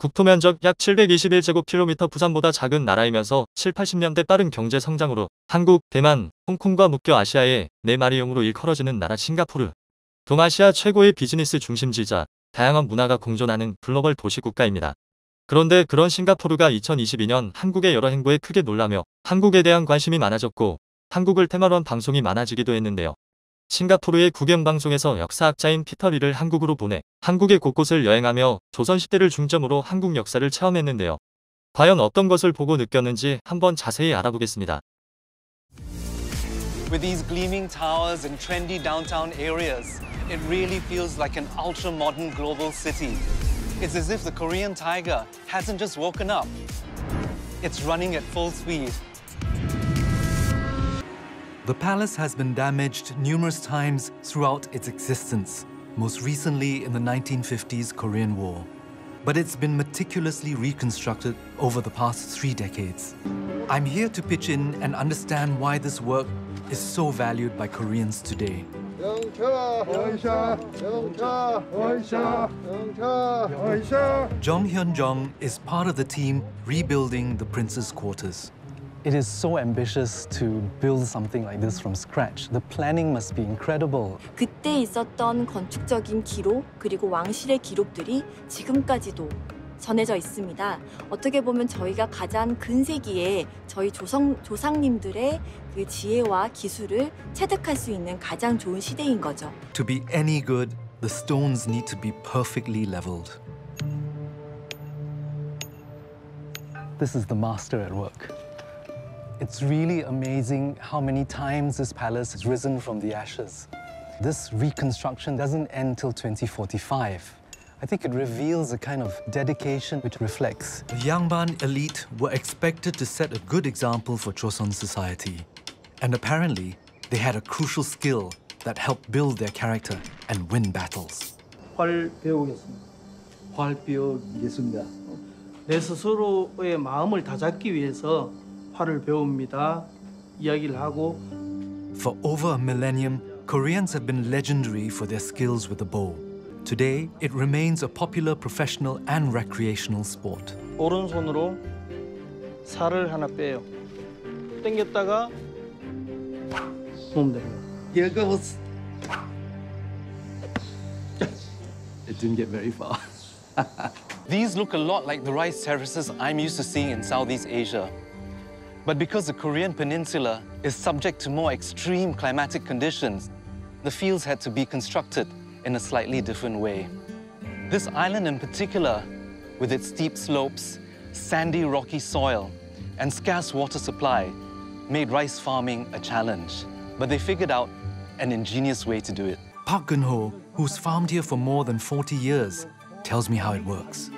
국토 면적 약 721제곱킬로미터 부산보다 작은 나라이면서 7, 80년대 빠른 경제 성장으로 한국, 대만, 홍콩과 묶여 아시아의 네 마리용으로 일컬어지는 나라 싱가포르. 동아시아 최고의 비즈니스 중심지이자 다양한 문화가 공존하는 글로벌 도시 국가입니다. 그런데 그런 싱가포르가 2022년 한국의 여러 행보에 크게 놀라며 한국에 대한 관심이 많아졌고 한국을 테마로 한 방송이 많아지기도 했는데요. 싱가포르의 국영방송에서 역사학자인 피터 리를 한국으로 보내 한국의 곳곳을 여행하며 조선시대를 중점으로 한국 역사를 체험했는데요. 과연 어떤 것을 보고 느꼈는지 한번 자세히 알아보겠습니다. With these gleaming towers and trendy downtown areas, it really feels like an ultra-modern global city. It's as if the Korean tiger hasn't just woken up. It's running at full speed. The palace has been damaged numerous times throughout its existence, most recently in the 1950s Korean War. But it's been meticulously reconstructed over the past 3 decades. I'm here to pitch in and understand why this work is so valued by Koreans today. Jong Hyun-jong is part of the team rebuilding the prince's quarters. It is so ambitious to build something like this from scratch. The planning must be incredible. 그때 있었던 건축적인 기록 그리고 왕실의 기록들이 지금까지도 전해져 있습니다. 어떻게 보면 저희가 가장 근세기에 저희 조상님들의 그 지혜와 기술을 체득할 수 있는 가장 좋은 시대인 거죠. To be any good, the stones need to be perfectly leveled. This is the master at work. It's really amazing how many times this palace has risen from the ashes. This reconstruction doesn't end till 2045. I think it reveals a kind of dedication which reflects. The Yangban elite were expected to set a good example for Joseon society. And apparently, they had a crucial skill that helped build their character and win battles. 활 배우겠습니다. 활 배우겠습니다. 내 스스로의 마음을 다잡기 위해서 활을 배웁니다. 이야기를 하고. For over a millennium, Koreans have been legendary for their skills with the bow. Today, it remains a popular professional and recreational sport. 오른손으로 살을 하나 빼요. 당겼다가 놓으면 됩니다. Here goes. It didn't get very far. These look a lot like the rice terraces I'm used to seeing in Southeast Asia. But because the Korean peninsula is subject to more extreme climatic conditions, the fields had to be constructed in a slightly different way. This island in particular, with its steep slopes, sandy, rocky soil, and scarce water supply, made rice farming a challenge. But they figured out an ingenious way to do it. Park Geun-ho, who's farmed here for more than 40 years, tells me how it works.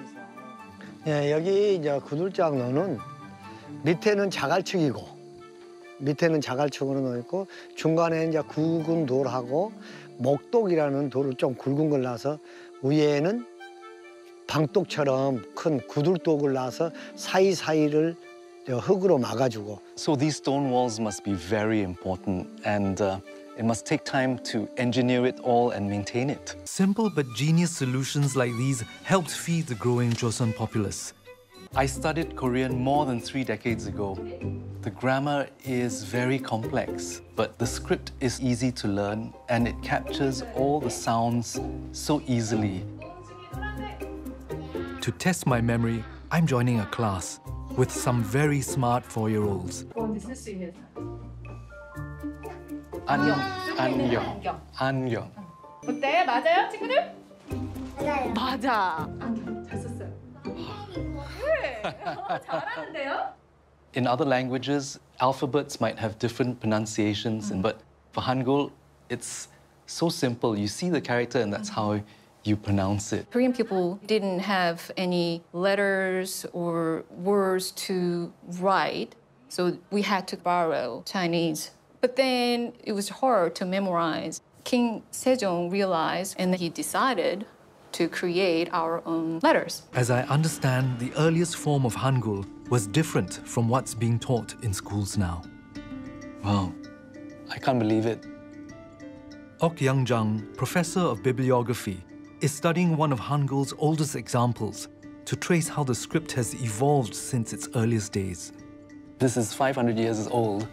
예, 여기 이제 구들장로는 밑에는 자갈축으로 놓여 있고 중간에 이제 굵은 돌하고 목독이라는 돌을 좀 굵은 걸 놔서 위에는 방독처럼 큰 구들독을 놔서 사이사이를 흙으로 막아주고. So these stone walls must be very important, and it must take time to engineer it all and maintain it. Simple but genius solutions like these helped feed the growing Joseon populace. I studied Korean more than 3 decades ago. The grammar is very complex, but the script is easy to learn and it captures all the sounds so easily. To test my memory, I'm joining a class with some very smart 4-year-olds. 안경. 어때? 맞아요, 친구들? 맞아요. 맞아. 안경 잘 썼어요. 네, 잘하는데요? In other languages, alphabets might have different pronunciations, but for Hangul, it's so simple. You see the character and that's how you pronounce it. Korean people didn't have any letters or words to write, so we had to borrow Chinese. But then it was hard to memorize. King Sejong realized and he decided to create our own letters. As I understand, the earliest form of Hangul was different from what's being taught in schools now. Wow, I can't believe it. Ok Young-jung, professor of bibliography, is studying one of Hangul's oldest examples, to trace how the script has evolved since its earliest days. This is 500 years old,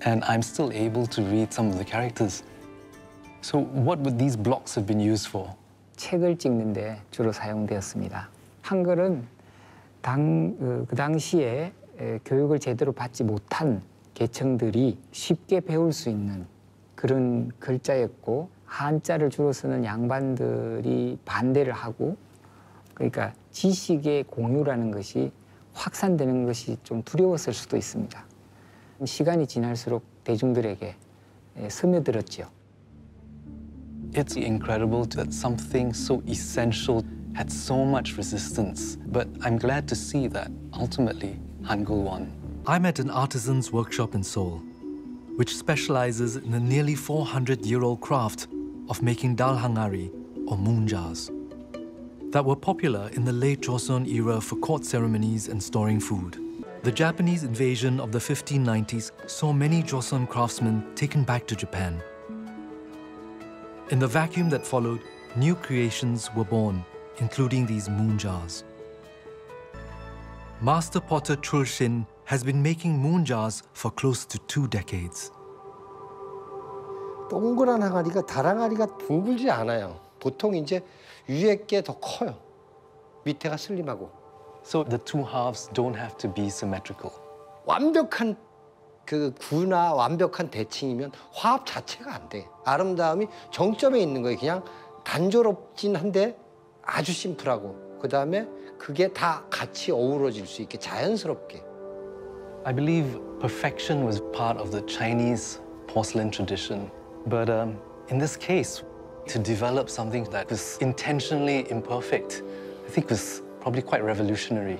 and I'm still able to read some of the characters. So what would these blocks have been used for? 책을 찍는데 주로 사용되었습니다. 한글은 그 당시에 교육을 제대로 받지 못한 계층들이 쉽게 배울 수 있는 그런 글자였고, 한자를 주로 쓰는 양반들이 반대를 하고, 그러니까 지식의 공유라는 것이 확산되는 것이 좀 두려웠을 수도 있습니다. 시간이 지날수록 대중들에게 스며들었죠. It's incredible that something so essential had so much resistance, but I'm glad to see that ultimately Hangul won. I'm at an artisan's workshop in Seoul, which specializes in the nearly 400-year-old craft of making dal hangari, or moon jars, that were popular in the late Joseon era for court ceremonies and storing food. The Japanese invasion of the 1590s saw many Joseon craftsmen taken back to Japan. In the vacuum that followed, new creations were born, including these moon jars. Master potter Chul Shin has been making moon jars for close to 2 decades. 동그란 항아리가 달 항아리가 둥글지 않아요. 보통 이제 위에 게 더 커요. 밑에가 슬림하고. So the two halves don't have to be symmetrical. 완벽한 그 구나 완벽한 대칭이면 화합 자체가 안 돼. 아름다움이 정점에 있는 거예요. 그냥 단조롭진 한데 아주 심플하고, 그 다음에 그게 다 같이 어우러질 수 있게 자연스럽게. I believe perfection was part of the Chinese porcelain tradition. But in this case, to develop something that was intentionally imperfect, I think was probably quite revolutionary.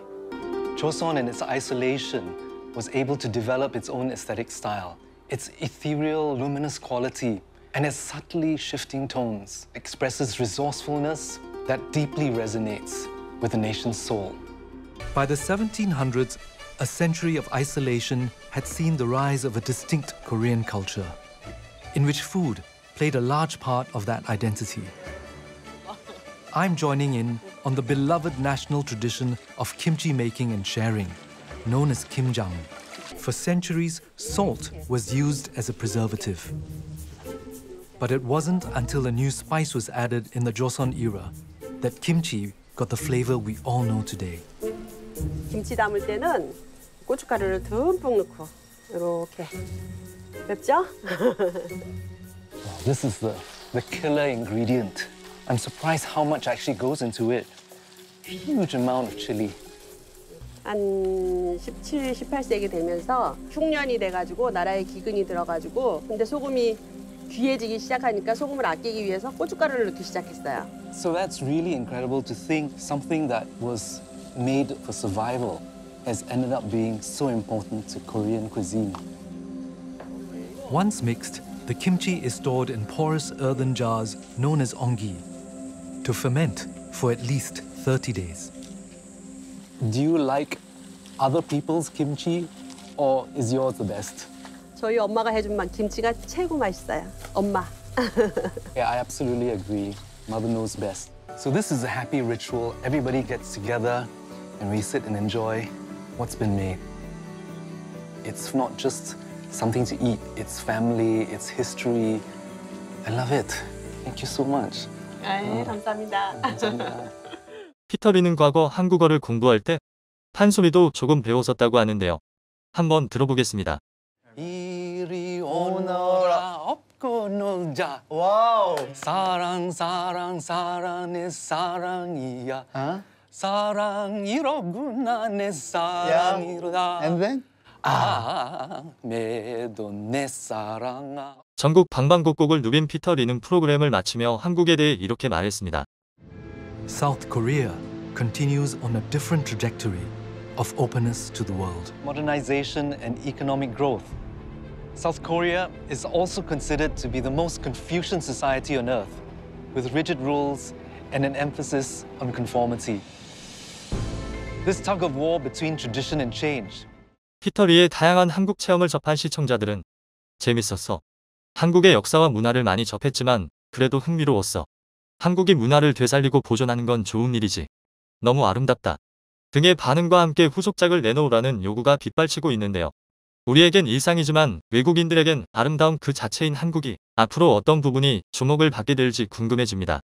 Joseon, in its isolation, was able to develop its own aesthetic style. Its ethereal, luminous quality and its subtly shifting tones expresses resourcefulness that deeply resonates with the nation's soul. By the 1700s, a century of isolation had seen the rise of a distinct Korean culture, in which food played a large part of that identity. I'm joining in on the beloved national tradition of kimchi making and sharing, known as kimjang. For centuries, salt was used as a preservative. But it wasn't until a new spice was added in the Joseon era that kimchi got the flavor we all know today. 김치 담을 때는 고춧가루를 듬뿍 넣고 이렇게 맵죠? This is the killer ingredient. I'm surprised how much actually goes into it. Huge amount of chili. 한 17, 18세기 되면서 흉년이 돼가지고 나라에 기근이 들어가지고, 근데 소금이 귀해지기 시작하니까 소금을 아끼기 위해서 고춧가루를 넣기 시작했어요. So that's really incredible to think something that was made for survival has ended up being so important to Korean cuisine. Once mixed, the kimchi is stored in porous earthen jars known as ongi to ferment for at least 30 days. Do you like other people's kimchi, or is yours the best? 저희 엄마가 해준 김치가 최고 맛있어요. 엄마. Yeah, I absolutely agree. Mother knows best. So this is a happy ritual. Everybody gets together and we sit and enjoy what's been made. It's not just something to eat. It's family, it's history. I love it. Thank you so much. 네, 감사합니다. 감사합니다. 피터 리는 과거 한국어를 공부할 때 판소리도 조금 배웠었다고 하는데요. 한번 들어보겠습니다. 이리 오너라 업고 놀자. 와우. 사랑 사랑 사랑 내 사랑이야. 사랑이로구나 내 사랑이로다. And then? 매도 내 사랑아. 전국 방방곡곡을 누빈 피터 리는 프로그램을 마치며 한국에 대해 이렇게 말했습니다. South Korea continues on a different trajectory of openness to the world. Modernization and economic growth. South Korea is also considered to be the most Confucian society on earth, with rigid rules and an emphasis on conformity. This tug of war between tradition and change. 피터 리의 다양한 한국 체험을 접한 시청자들은 재밌었어. 한국의 역사와 문화를 많이 접했지만 그래도 흥미로웠어. 한국이 문화를 되살리고 보존하는 건 좋은 일이지. 너무 아름답다 등의 반응과 함께 후속작을 내놓으라는 요구가 빗발치고 있는데요. 우리에겐 일상이지만 외국인들에겐 아름다움 그 자체인 한국이 앞으로 어떤 부분이 주목을 받게 될지 궁금해집니다.